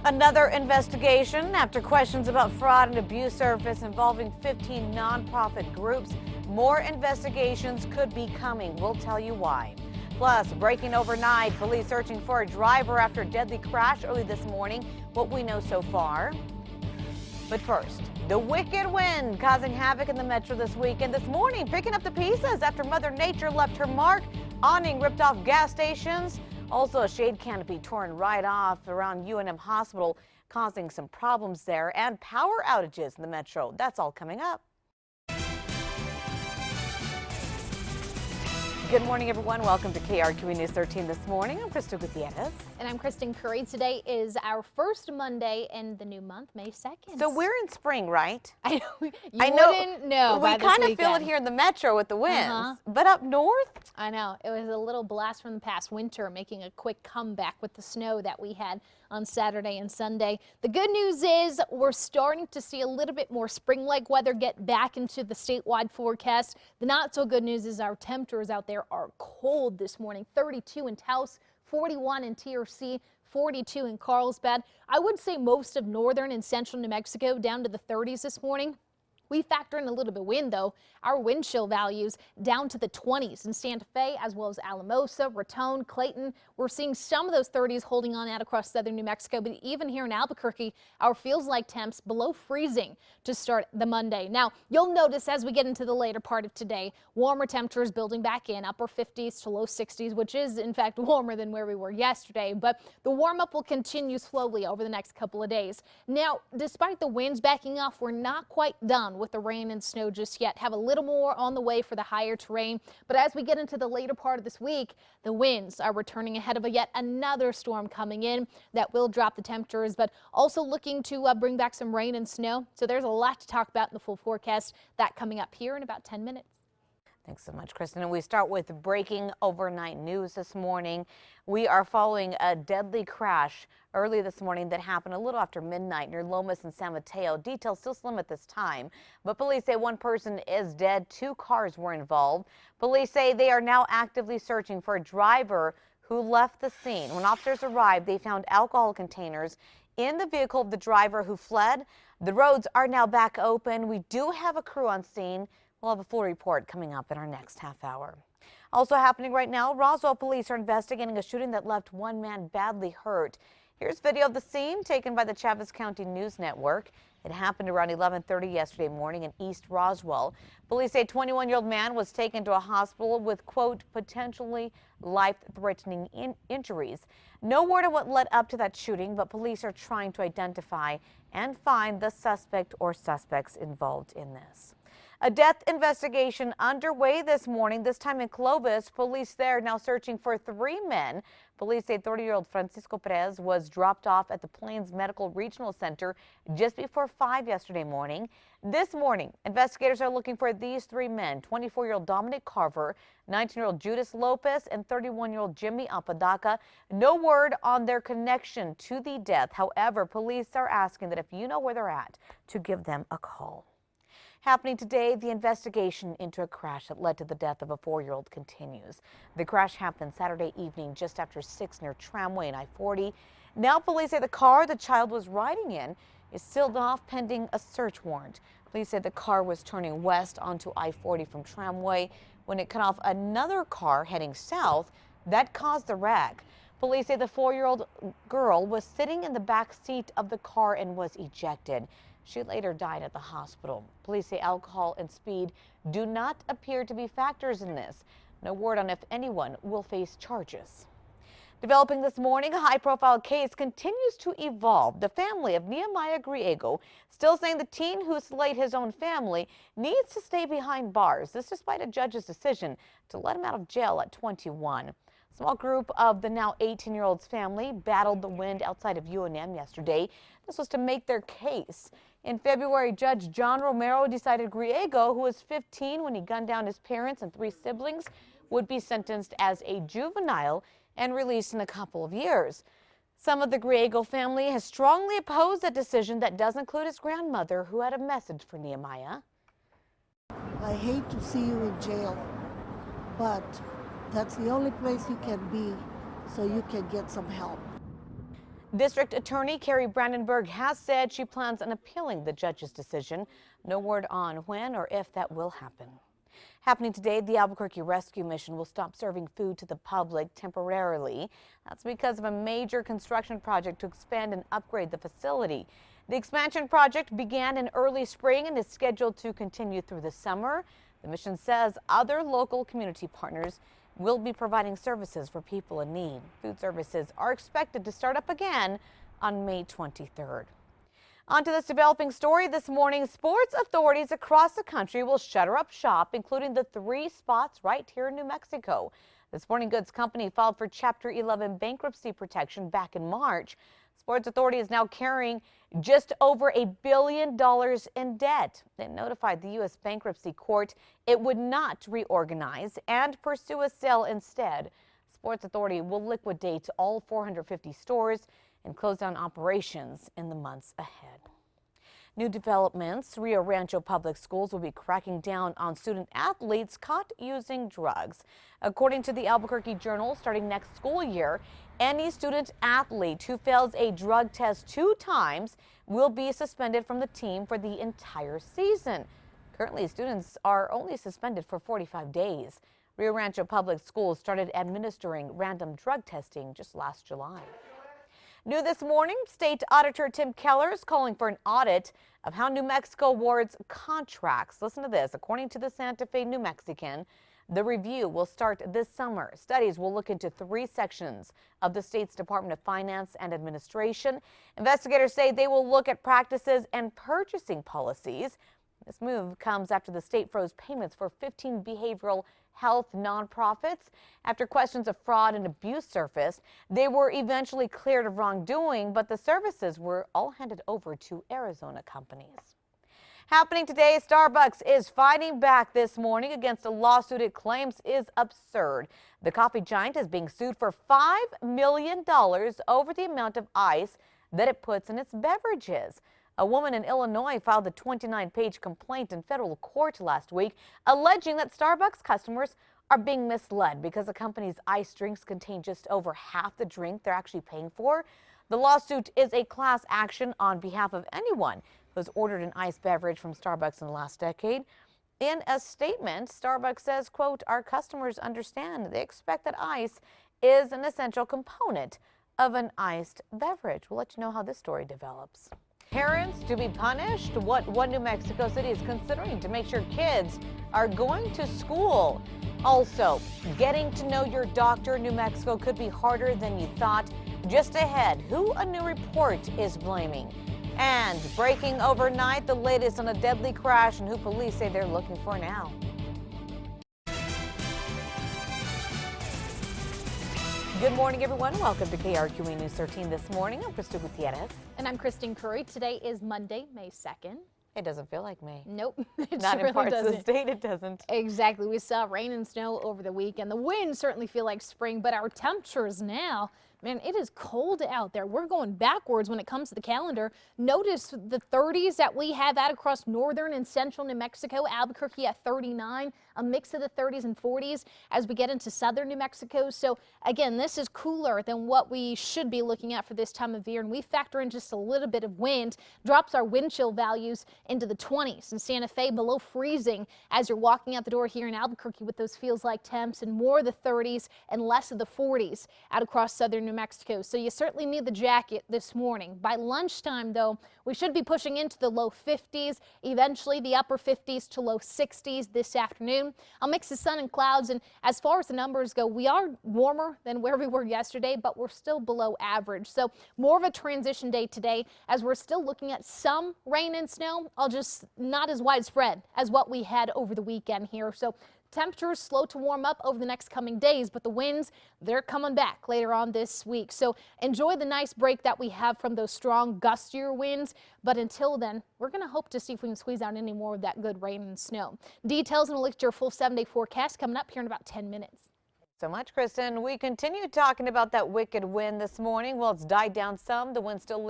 Another investigation after questions about fraud and abuse surface involving 15 nonprofit groups. More investigations could be coming. We'll tell you why. Plus, breaking overnight, police searching for a driver after a deadly crash early this morning. What we know so far. But first, the wicked wind causing havoc in the metro this week, and this morning picking up the pieces after Mother Nature left her mark. Awning ripped off gas stations. Also, a shade canopy torn right off around UNM Hospital, causing some problems there, and power outages in the metro. That's all coming up. Good morning, everyone. Welcome to KRQE News 13 this morning. I'm Crystal Gutierrez. And I'm Kristen Curry. Today is our first Monday in the new month, May 2nd. So we're in spring, right? I know. Wouldn't know. We kind of feel it here in the metro with the winds. But up north? I know. It was a little blast from the past. Winter making a quick comeback with the snow that we had on Saturday and Sunday. The good news is we're starting to see a little bit more spring-like weather get back into the statewide forecast. The not so good news is our temperatures out there are cold this morning. 32 in Taos, 41 in TRC, 42 in Carlsbad. I would say most of northern and central New Mexico down to the 30s this morning. We factor in a little bit of wind, though. Our wind chill values down to the 20s in Santa Fe, as well as Alamosa, Raton, Clayton. We're seeing some of those 30s holding on out across southern New Mexico, but even here in Albuquerque, our feels-like temps below freezing to start the Monday. Now, you'll notice as we get into the later part of today, warmer temperatures building back in, upper 50s to low 60s, which is, in fact, warmer than where we were yesterday. But the warm-up will continue slowly over the next couple of days. Now, despite the winds backing off, we're not quite done with the rain and snow just yet. Have a little more on the way for the higher terrain. But as we get into the later part of this week, the winds are returning ahead of yet another storm coming in that will drop the temperatures, but also looking to bring back some rain and snow. So there's a lot to talk about in the full forecast. That coming up here in about 10 minutes. Thanks so much, Kristen. And we start with breaking overnight news this morning. We are following a deadly crash early this morning that happened a little after midnight near Lomas and San Mateo. Details still slim at this time, but police say one person is dead. 2 cars were involved. Police say they are now actively searching for a driver who left the scene. When officers arrived, they found alcohol containers in the vehicle of the driver who fled. The roads are now back open. We do have a crew on scene. We'll have a full report coming up in our next half hour. Also happening right now, Roswell police are investigating a shooting that left one man badly hurt. Here's video of the scene taken by the Chaves County News Network. It happened around 11:30 yesterday morning in East Roswell. Police say a 21-year-old man was taken to a hospital with, quote, potentially life-threatening injuries. No word on what led up to that shooting, but police are trying to identify and find the suspect or suspects involved in this. A death investigation underway this morning, this time in Clovis. Police there now searching for 3 men. Police say 30-year-old Francisco Perez was dropped off at the Plains Medical Regional Center just before 5 yesterday morning. This morning, investigators are looking for these 3 men, 24-year-old Dominic Carver, 19-year-old Judas Lopez, and 31-year-old Jimmy Apodaca. No word on their connection to the death. However, police are asking that if you know where they're at, to give them a call. Happening today, the investigation into a crash that led to the death of a 4-year-old continues. The crash happened Saturday evening just after 6 near Tramway and I-40. Now police say the car the child was riding in is sealed off pending a search warrant. Police say the car was turning west onto I-40 from Tramway when it cut off another car heading south. That caused the wreck. Police say the 4-year-old girl was sitting in the back seat of the car and was ejected. She later died at the hospital. Police say alcohol and speed do not appear to be factors in this. No word on if anyone will face charges. Developing this morning, a high-profile case continues to evolve. The family of Nehemiah Griego still saying the teen who slayed his own family needs to stay behind bars. This despite a judge's decision to let him out of jail at 21. A small group of the now 18-year-old's family battled the wind outside of UNM yesterday. This was to make their case. In February, Judge John Romero decided Griego, who was 15 when he gunned down his parents and 3 siblings, would be sentenced as a juvenile and released in a couple of years. Some of the Griego family has strongly opposed that decision that does include his grandmother, who had a message for Nehemiah. I hate to see you in jail, but that's the only place you can be so you can get some help. District Attorney Carrie Brandenburg has said she plans on appealing the judge's decision. No word on when or if that will happen. Happening today, the Albuquerque Rescue Mission will stop serving food to the public temporarily. That's because of a major construction project to expand and upgrade the facility. The expansion project began in early spring and is scheduled to continue through the summer. The mission says other local community partners will be providing services for people in need. Food services are expected to start up again on May 23rd. On to this developing story this morning. Sports authorities across the country will shutter up shop, including the 3 spots right here in New Mexico. The sporting goods company filed for Chapter 11 bankruptcy protection back in March. Sports Authority is now carrying just over $1 billion in debt. They notified the U.S. bankruptcy court it would not reorganize and pursue a sale instead. Sports Authority will liquidate all 450 stores and close down operations in the months ahead. New developments. Rio Rancho Public Schools will be cracking down on student athletes caught using drugs. According to the Albuquerque Journal, starting next school year, any student athlete who fails a drug test 2 times will be suspended from the team for the entire season. Currently, students are only suspended for 45 days. Rio Rancho Public Schools started administering random drug testing just last July. New this morning, State Auditor Tim Keller is calling for an audit of how New Mexico awards contracts. Listen to this. According to the Santa Fe New Mexican, the review will start this summer. Studies will look into 3 sections of the state's Department of Finance and Administration. Investigators say they will look at practices and purchasing policies. This move comes after the state froze payments for 15 behavioral health nonprofits. After questions of fraud and abuse surfaced, they were eventually cleared of wrongdoing, but the services were all handed over to Arizona companies. Happening today, Starbucks is fighting back this morning against a lawsuit it claims is absurd. The coffee giant is being sued for $5 million over the amount of ice that it puts in its beverages. A woman in Illinois filed a 29-page complaint in federal court last week, alleging that Starbucks customers are being misled because the company's iced drinks contain just over half the drink they're actually paying for. The lawsuit is a class action on behalf of anyone who has ordered an iced beverage from Starbucks in the last decade. In a statement, Starbucks says, quote, "Our customers understand they expect that ice is an essential component of an iced beverage." We'll let you know how this story develops. Parents to be punished? What New Mexico City is considering to make sure kids are going to school. Also, getting to know your doctor in New Mexico could be harder than you thought. Just ahead, who a new report is blaming. And breaking overnight, the latest on a deadly crash and who police say they're looking for now. Good morning, everyone. Welcome to KRQE News 13 this morning. I'm Krista Gutierrez. And I'm Christine Curry. Today is Monday, May 2nd. It doesn't feel like May. Nope. It Not really in parts doesn't. of the state, it doesn't. Exactly. We saw rain and snow over the weekend. The winds certainly feel like spring, but our temperatures now, man, it is cold out there. We're going backwards when it comes to the calendar. Notice the 30s that we have out across northern and central New Mexico. Albuquerque at 39, a mix of the 30s and 40s as we get into southern New Mexico. So again, this is cooler than what we should be looking at for this time of year. And we factor in just a little bit of wind, drops our wind chill values into the 20s. In Santa Fe, below freezing as you're walking out the door here in Albuquerque with those feels like temps, and more of the 30s and less of the 40s out across southern New Mexico. So you certainly need the jacket this morning. By lunchtime, though, we should be pushing into the low 50s, eventually the upper 50s to low 60s this afternoon. A mix of sun and clouds, and as far as the numbers go, we are warmer than where we were yesterday, but we're still below average. So more of a transition day today as we're still looking at some rain and snow, just not as widespread as what we had over the weekend here. So temperatures slow to warm up over the next coming days, but the winds, they're coming back later on this week. So enjoy the nice break that we have from those strong gustier winds. But until then, we're going to hope to see if we can squeeze out any more of that good rain and snow. Details and a look at your full 7-day forecast coming up here in about 10 minutes. So much, Kristen. We continue talking about that wicked wind this morning. Well, it's died down some. The wind still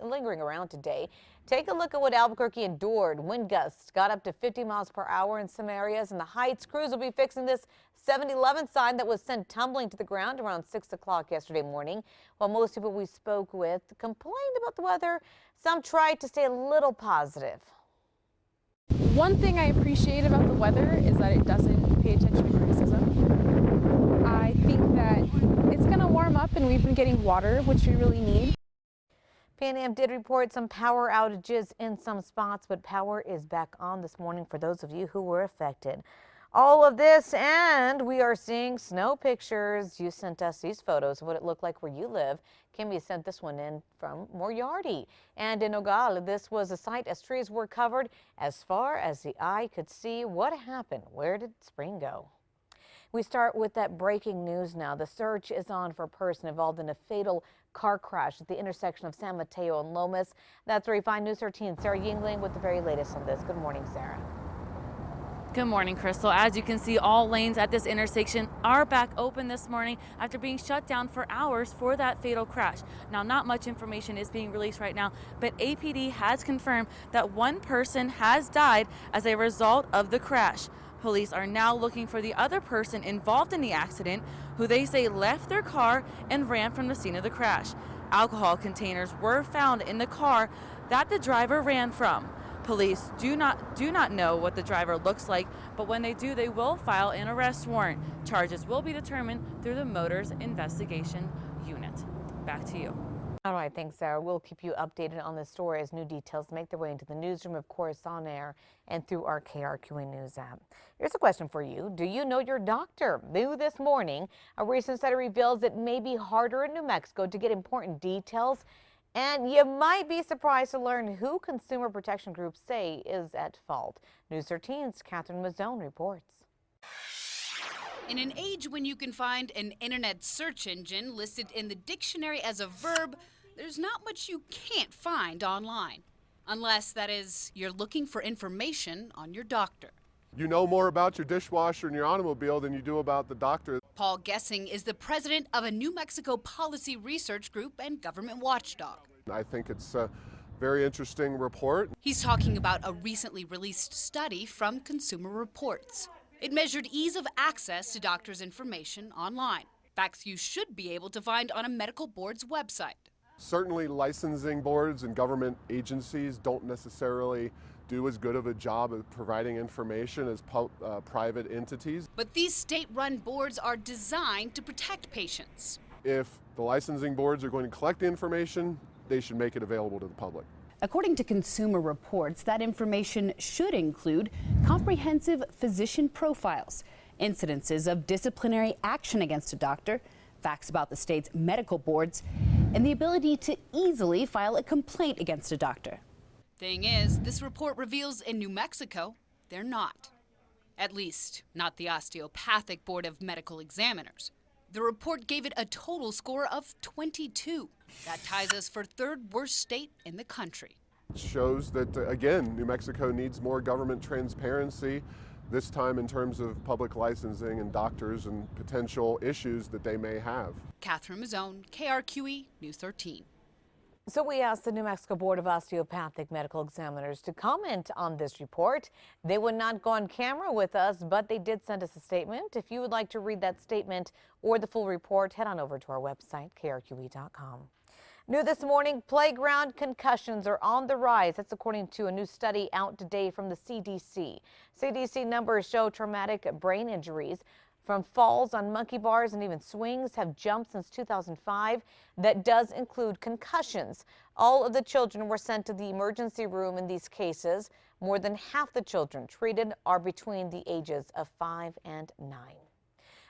lingering around today. Take a look at what Albuquerque endured. Wind gusts got up to 50 miles per hour in some areas. In the Heights, crews will be fixing this 7-Eleven sign that was sent tumbling to the ground around 6 o'clock yesterday morning. While most people we spoke with complained about the weather, some tried to stay a little positive. One thing I appreciate about the weather is that it doesn't pay attention to criticism. I think that it's going to warm up and we've been getting water, which we really need. Pan Am did report some power outages in some spots, but power is back on this morning for those of you who were affected. All of this, and we are seeing snow pictures. You sent us these photos of what it looked like where you live. Kimmy sent this one in from Moriarty. And in Nogales, this was a sight as trees were covered as far as the eye could see. What happened? Where did spring go? We start with that breaking news now. The search is on for a person involved in a fatal car crash at the intersection of San Mateo and Lomas. That's where we find News 13 Sarah Yingling with the very latest on this. Good morning, Sarah. Good morning, Crystal. As you can see, all lanes at this intersection are back open this morning after being shut down for hours for that fatal crash. Now, not much information is being released right now, but APD has confirmed that one person has died as a result of the crash. Police are now looking for the other person involved in the accident, who they say left their car and ran from the scene of the crash. Alcohol containers were found in the car that the driver ran from. Police do not know what the driver looks like, but when they do, they will file an arrest warrant. Charges will be determined through the Motors Investigation Unit. Back to you. All right, thanks, Sarah. We'll keep you updated on this story as new details make their way into the newsroom, of course, on air and through our KRQE News app. Here's a question for you. Do you know your doctor? New this morning, a recent study reveals it may be harder in New Mexico to get important details. And you might be surprised to learn who consumer protection groups say is at fault. News 13's Catherine Mazzone reports. In an age when you can find an internet search engine listed in the dictionary as a verb, there's not much you can't find online. Unless, that is, you're looking for information on your doctor. You know more about your dishwasher and your automobile than you do about the doctor. Paul Gessing is the president of a New Mexico policy research group and government watchdog. I think it's a very interesting report. He's talking about a recently released study from Consumer Reports. It measured ease of access to doctors' information online. Facts you should be able to find on a medical board's website. Certainly licensing boards and government agencies don't necessarily do as good of a job of providing information as private entities. But these state-run boards are designed to protect patients. If the licensing boards are going to collect the information, they should make it available to the public. According to Consumer Reports, that information should include comprehensive physician profiles, incidences of disciplinary action against a doctor, facts about the state's medical boards, and the ability to easily file a complaint against a doctor. Thing is, this report reveals in New Mexico, they're not. At least, not the Osteopathic Board of Medical Examiners. The report gave it a total score of 22. That ties us for third worst state in the country. It shows that, again, New Mexico needs more government transparency, this time in terms of public licensing and doctors and potential issues that they may have. Catherine Mazzone, KRQE, News 13. So we asked the New Mexico Board of Osteopathic Medical Examiners to comment on this report. They would not go on camera with us, but they did send us a statement. If you would like to read that statement or the full report, head on over to our website, krqe.com. New this morning, playground concussions are on the rise. That's according to a new study out today from the CDC. CDC numbers show traumatic brain injuries from falls on monkey bars and even swings have jumped since 2005. That does include concussions. All of the children were sent to the emergency room in these cases. More than half the children treated are between the ages of 5 and 9.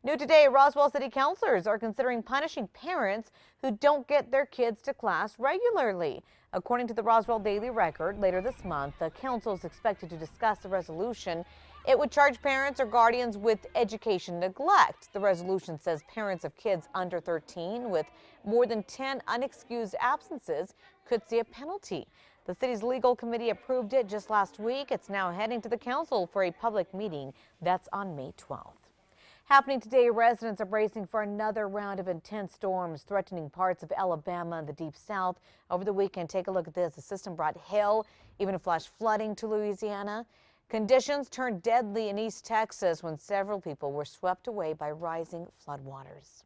New today, Roswell City councilors are considering punishing parents who don't get their kids to class regularly. According to the Roswell Daily Record, later this month, the council is expected to discuss the resolution. It would charge parents or guardians with education neglect. The resolution says parents of kids under 13 with more than 10 unexcused absences could see a penalty. The city's legal committee approved it just last week. It's now heading to the council for a public meeting. That's on May 12th. Happening today, residents are bracing for another round of intense storms threatening parts of Alabama and the Deep South over the weekend. Take a look at this. The system brought hail, even flash flooding to Louisiana. Conditions turned deadly in East Texas when several people were swept away by rising floodwaters.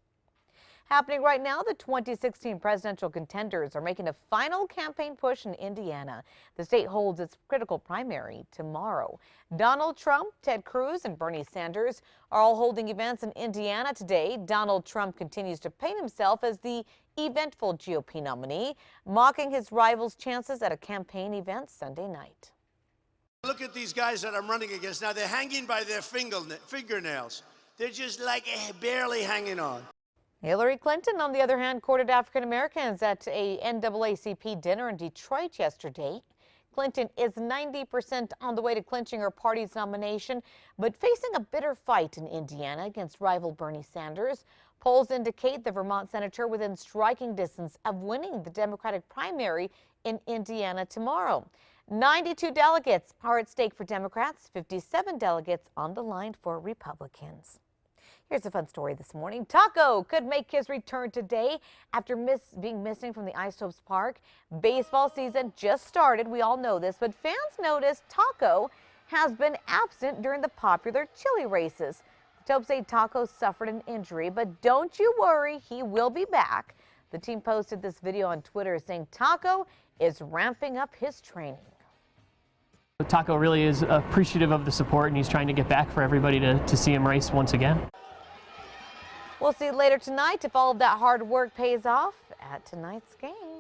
Happening right now, the 2016 presidential contenders are making a final campaign push in Indiana. The state holds its critical primary tomorrow. Donald Trump, Ted Cruz, and Bernie Sanders are all holding events in Indiana today. Donald Trump continues to paint himself as the eventful GOP nominee, mocking his rival's chances at a campaign event Sunday night. Look at these guys that I'm running against now. They're hanging by their fingernails. They're just like barely hanging on. Hillary Clinton, on the other hand, courted African Americans at a NAACP dinner in Detroit yesterday. Clinton is 90% on the way to clinching her party's nomination, but facing a bitter fight in Indiana against rival Bernie Sanders. Polls indicate the Vermont senator within striking distance of winning the Democratic primary in Indiana tomorrow. 92 delegates are at stake for Democrats, 57 delegates on the line for Republicans. Here's a fun story this morning. Taco could make his return today after being missing from the Isotopes Park. Baseball season just started. We all know this, but fans noticed Taco has been absent during the popular chili races. The Topes say Taco suffered an injury, but don't you worry, he will be back. The team posted this video on Twitter saying Taco is ramping up his training. Taco really is appreciative of the support, and he's trying to get back for everybody to see him race once again. We'll see later tonight if all of that hard work pays off at tonight's game.